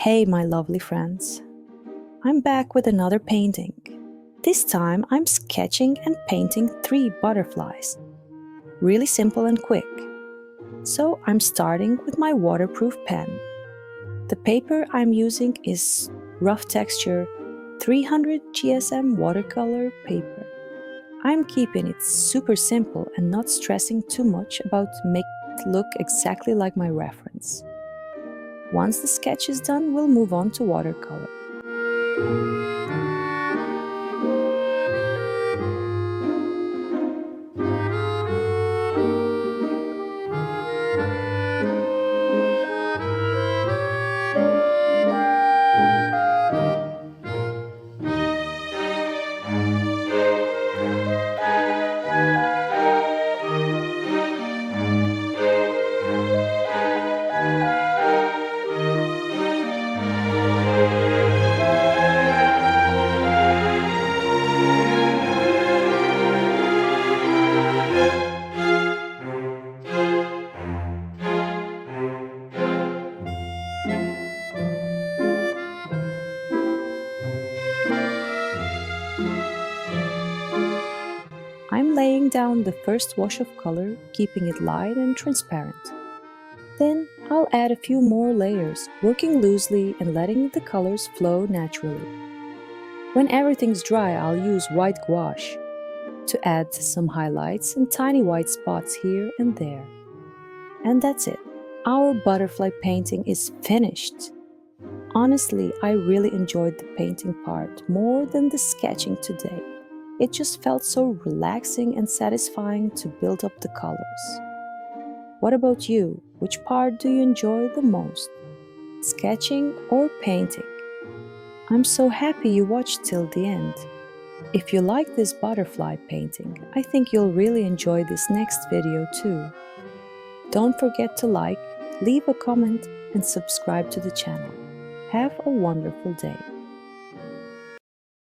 Hey my lovely friends, I'm back with another painting. This time I'm sketching and painting 3 butterflies. Really simple and quick. So I'm starting with my waterproof pen. The paper I'm using is rough texture 300 GSM watercolor paper. I'm keeping it super simple and not stressing too much about making it look exactly like my reference. Once the sketch is done, we'll move on to watercolor. I'm laying down the first wash of color, keeping it light and transparent. Then I'll add a few more layers, working loosely and letting the colors flow naturally. When everything's dry, I'll use white gouache to add some highlights and tiny white spots here and there. And that's it. Our butterfly painting is finished. Honestly, I really enjoyed the painting part more than the sketching today. It just felt so relaxing and satisfying to build up the colors. What about you? Which part do you enjoy the most? Sketching or painting? I'm so happy you watched till the end. If you like this butterfly painting, I think you'll really enjoy this next video too. Don't forget to like, leave a comment and subscribe to the channel. Have a wonderful day.